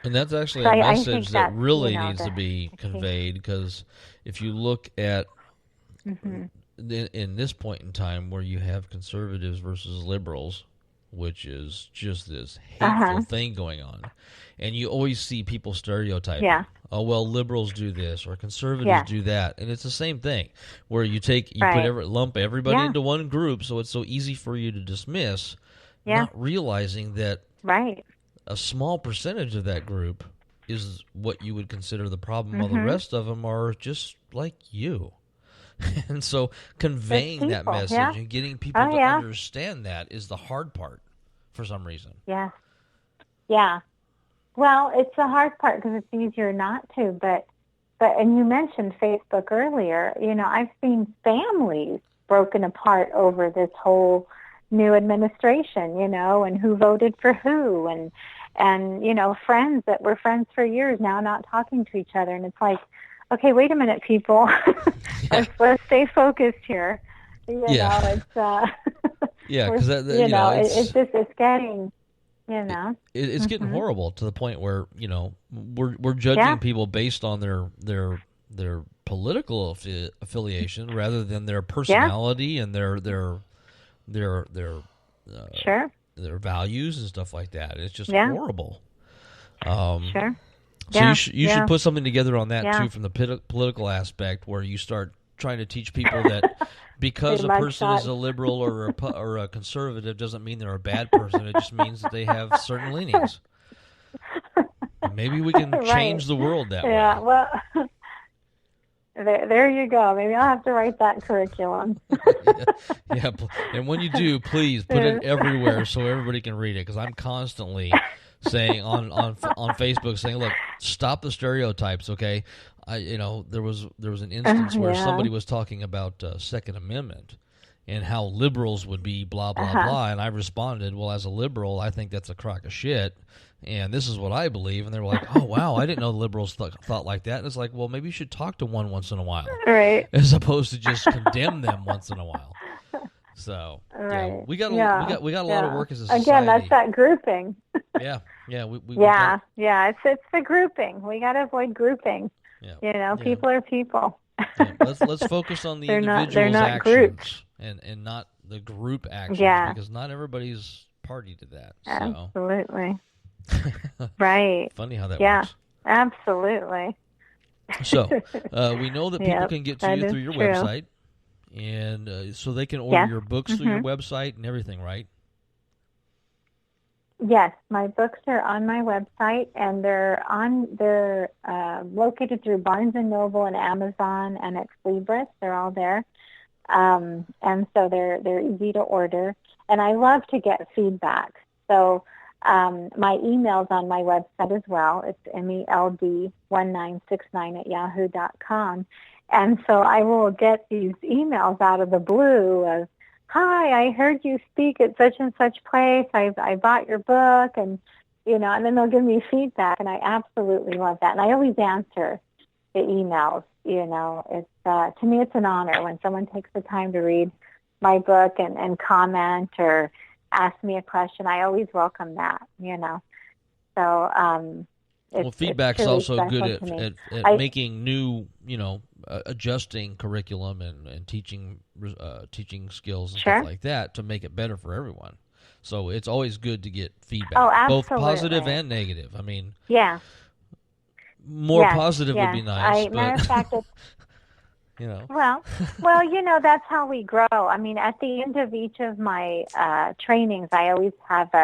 And that's actually So a I think message that that's, really needs to be the key. conveyed, because if you look at Hmm. in this point in time where you have conservatives versus liberals, which is just this hateful Uh-huh. thing going on, and you always see people stereotyping. Yeah. Oh well, liberals do this or conservatives Yes. do that, and it's the same thing where you put Right. lump everybody Yeah. into one group, so it's so easy for you to dismiss, Yeah. not realizing that Right. a small percentage of that group is what you would consider the problem, while the Hmm. rest of them are just like you. And so It's conveying that people. Yeah. message and getting people Oh, to yeah. understand that is the hard part for some reason. Yeah. Yeah. Well, it's the hard part because it's easier not to, and you mentioned Facebook earlier. I've seen families broken apart over this whole new administration, and who voted for who, and friends that were friends for years now not talking to each other, and it's like, okay, wait a minute, people, Yeah. let's stay focused here. Yeah. It's Yeah, we're because it's getting, it, it's getting mhm. horrible to the point where we're Yeah, judging people based on their political affiliation rather than their yeah, personality and their uh, sure, their values and stuff like that. It's just yeah, horrible. Um, sure, so yeah, you should yeah, put something together on that yeah. too, from the political aspect, where you start trying to teach people that Hey, because a person is mugshot. a liberal or a conservative doesn't mean they're a bad person. It just means that they have certain leanings. And maybe we can Right. change the world that Yeah. way. Well, there you go. Maybe I'll have to write that curriculum. Yeah, yeah. And when you do, please put it everywhere so everybody can read it. Because I'm constantly saying on Facebook, saying, "Look, stop the stereotypes." Okay, there was an instance where Yeah. somebody was talking about Second Amendment and how liberals would be blah blah Uh-huh. blah, and I responded, "Well, as a liberal, I think that's a crock of shit." And this is what I believe, and they were like, "Oh wow, I didn't know the liberals thought like that." And it's like, well, maybe you should talk to one once in a while, Right. as opposed to just condemn them once in a while. So yeah, Right. we Yeah. got a lot of Yeah. work as a Again, that's society. that grouping. Yeah, yeah, we got Yeah. Yeah. It's the grouping. We got to avoid grouping. yeah, yeah, People are people. yeah. Let's focus on the They're individual's not groups. actions and not the group actions, Yeah. because not everybody's party to that. So Absolutely. Right. funny how that Yeah. works. Absolutely. So we know that people Yep. can get to That you is through your true. website, and so they can order Yes. your books through your Mhm. website and everything, right? Yes, my books are on my website, and they're located through Barnes and Noble and Amazon and Ex Libris. They're all there, and so they're easy to order. And I love to get feedback. So my email's on my website as well. It's meld1969@yahoo.com, and so I will get these emails out of the blue of, hi, I heard you speak at such and such place. I bought your book, and then they'll give me feedback, and I absolutely love that. And I always answer the emails. It's to me, it's an honor when someone takes the time to read my book and comment or ask me a question. I always welcome that. So Well, it's feedback's truly also good special at, to me. at I making new, adjusting curriculum and teaching skills and stuff Sure. like that to make it better for everyone. So it's always good to get Oh, feedback, both positive absolutely. and negative. I mean, Yeah. more Yes. positive would Yes. be nice, Matter but of fact, you know, Well, that's how we grow. I mean, at the end of each of my trainings, I have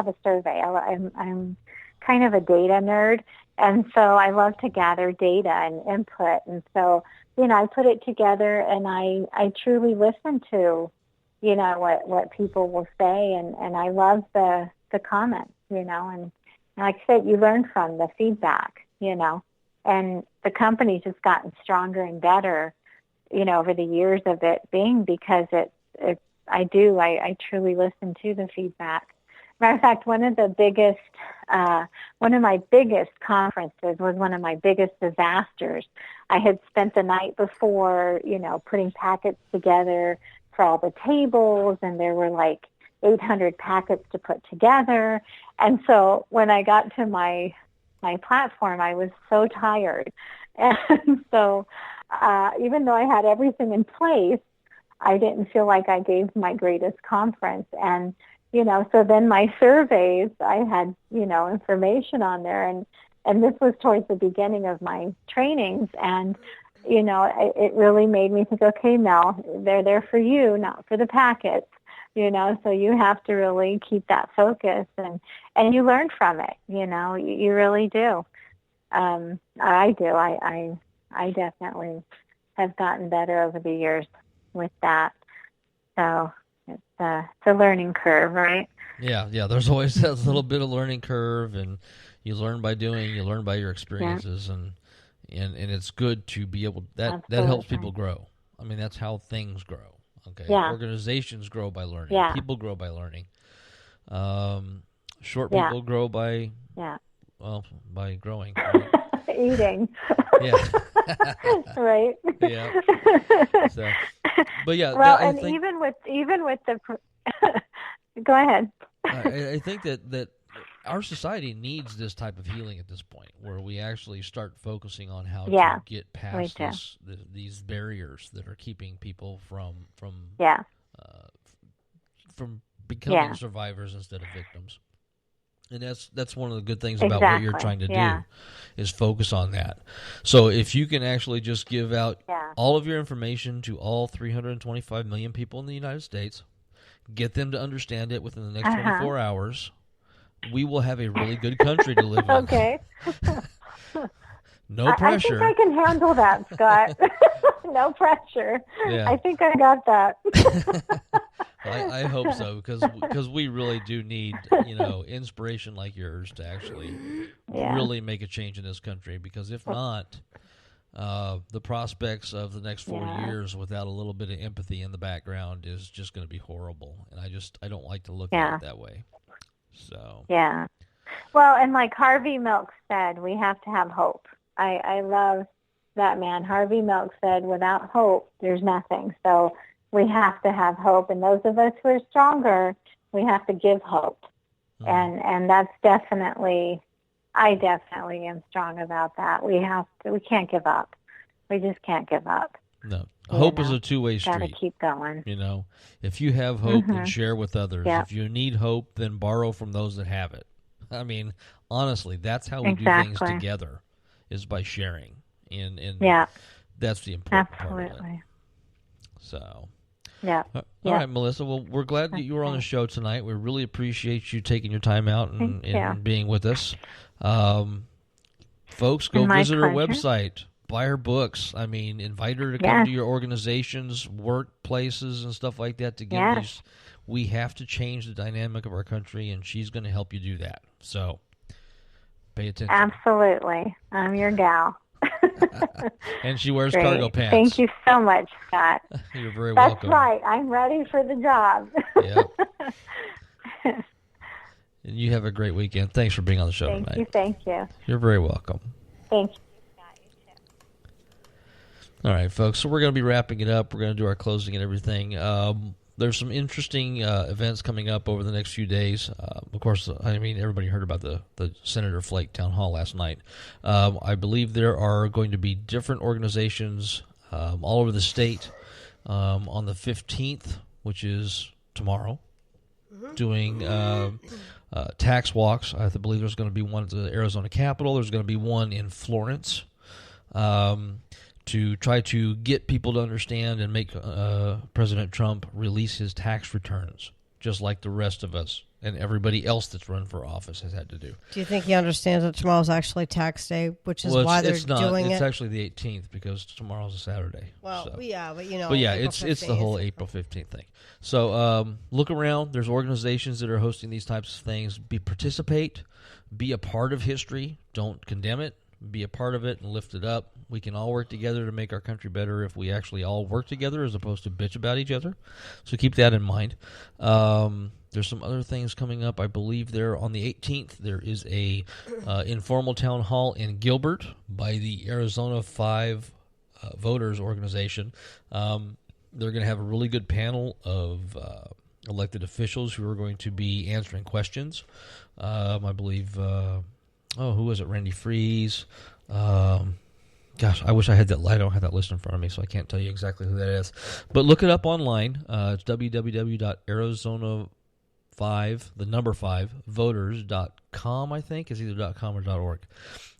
a survey. I'm kind of a data nerd, and so I love to gather data and input. And so, I put it together, and I truly listen to, what people will say, and I love the comments, and like I said, you learn from the feedback, and the company's just gotten stronger and better over the years of it being, because I truly listen to the feedback. Matter of fact, one of my biggest conferences was one of my biggest disasters. I had spent the night before, putting packets together for all the tables, and there were like 800 packets to put together. And so when I got to my my platform, I was so tired. And so even though I had everything in place, I didn't feel like I gave my greatest conference. And, so then my surveys, I had, information on there. And this was towards the beginning of my trainings. And, it really made me think, okay, Mel, they're there for you, not for the packets. So you have to really keep that focus, and you learn from it. You really do. I do. I definitely have gotten better over the years with that. So it's a learning curve, right? Yeah. There's always that little bit of learning curve, and you learn by doing. You learn by your experiences, and it's good to be able that helps people grow. I mean, that's how things grow. Okay. Yeah. Organizations grow by learning. Yeah. People grow by learning. Short people grow by by growing. Right? Eating. Yeah. Right. Yeah. So, but yeah. Well, and even with the. Go ahead. I think that our society needs this type of healing at this point, where we actually start focusing on how to get past these barriers that are keeping people from becoming survivors instead of victims. And that's one of the good things about what you're trying to do, is focus on that. So if you can actually just give out all of your information to all 325 million people in the United States, get them to understand it within the next 24 hours, we will have a really good country to live in. Okay. No pressure. I think I can handle that, Scott. No pressure. Yeah. I think I got that. I hope so, because we really do need inspiration like yours to actually really make a change in this country. Because if not, the prospects of the next 4 years without a little bit of empathy in the background is just going to be horrible. And I don't like to look at it that way. So well, and like Harvey Milk said, we have to have hope. I love that man. Harvey Milk said, without hope, there's nothing. So we have to have hope, and those of us who are stronger, we have to give hope. And that's definitely, I definitely am strong about that. We can't give up. We just can't give up. No. Hope is a two-way street. Got to keep going. If you have hope, then share with others. If you need hope, then borrow from those that have it. I mean, honestly, that's how we do things together, is by sharing. And that's the important part of it. So, all right, Melissa. Well, we're glad that you were on the show tonight. We really appreciate you taking your time out and being with us. Folks, go visit her website. Buy her books. I mean, invite her to come to your organizations, workplaces, and stuff like that to get these. We have to change the dynamic of our country, and she's going to help you do that. So, pay attention. Absolutely. I'm your gal. And she wears cargo pants. Thank you so much, Scott. You're very welcome. That's right. I'm ready for the job. Yep. And you have a great weekend. Thanks for being on the show tonight. Thank you. You're very welcome. Thank you. All right, folks, so we're going to be wrapping it up. We're going to do our closing and everything. There's some interesting events coming up over the next few days. Of course, I mean, everybody heard about the Senator Flake town hall last night. I believe there are going to be different organizations all over the state on the 15th, which is tomorrow, doing tax walks. I believe there's going to be one at the Arizona Capitol. There's going to be one in Florence. To try to get people to understand and make President Trump release his tax returns, just like the rest of us and everybody else that's run for office has had to do. Do you think he understands that tomorrow's actually tax day, which is why they're doing it? It's actually the 18th because tomorrow's a Saturday. Well, so. but you know. But yeah, it's the whole April 15th thing. So look around. There's organizations that are hosting these types of things. Participate. Be a part of history. Don't condemn it. Be a part of it and lift it up. We can all work together to make our country better if we actually all work together as opposed to bitch about each other. So keep that in mind. There's some other things coming up. I believe there on the 18th there is a informal town hall in Gilbert by the Arizona 5 Voters Organization. They're going to have a really good panel of elected officials who are going to be answering questions. I believe who was it? Randy Freeze. Gosh, I wish I had that. I don't have that list in front of me, so I can't tell you exactly who that is. But look it up online. It's www.arizona5, the number 5, voters.com, I think. It's either .com or .org.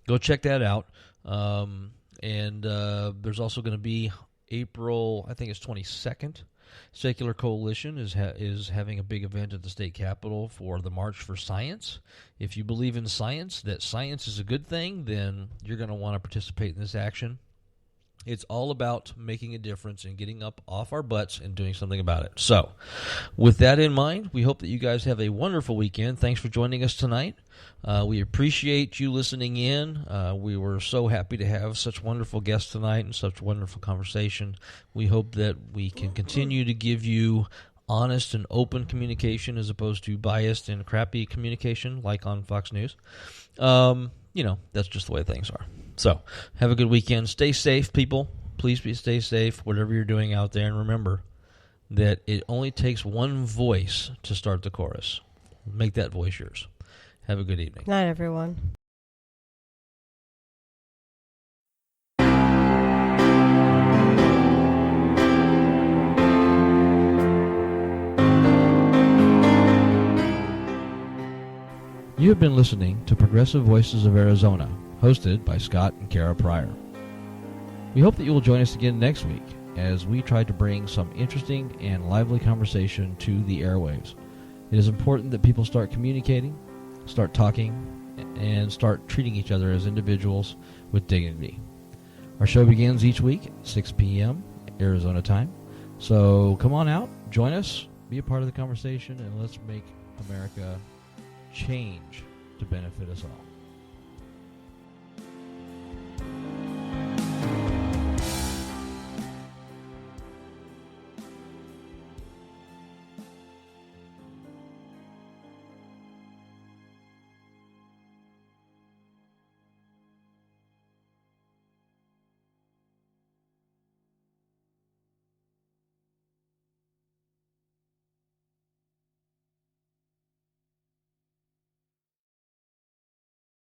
Go check that out. And there's also going to be April, I think it's 22nd. Secular Coalition is having a big event at the state capitol for the March for Science. If you believe in science, that science is a good thing, then you're going to want to participate in this action. It's all about making a difference and getting up off our butts and doing something about it. So, with that in mind, we hope that you guys have a wonderful weekend. Thanks for joining us tonight. We appreciate you listening in. We were so happy to have such wonderful guests tonight and such wonderful conversation. We hope that we can continue to give you honest and open communication as opposed to biased and crappy communication like on Fox News. That's just the way things are. So, have a good weekend. Stay safe, people. Please stay safe, whatever you're doing out there. And remember that it only takes one voice to start the chorus. Make that voice yours. Have a good evening. Night, everyone. You have been listening to Progressive Voices of Arizona, hosted by Scott and Kara Pryor. We hope that you will join us again next week as we try to bring some interesting and lively conversation to the airwaves. It is important that people start communicating, start talking, and start treating each other as individuals with dignity. Our show begins each week at 6 p.m. Arizona time. So come on out, join us, be a part of the conversation, and let's make America change to benefit us all.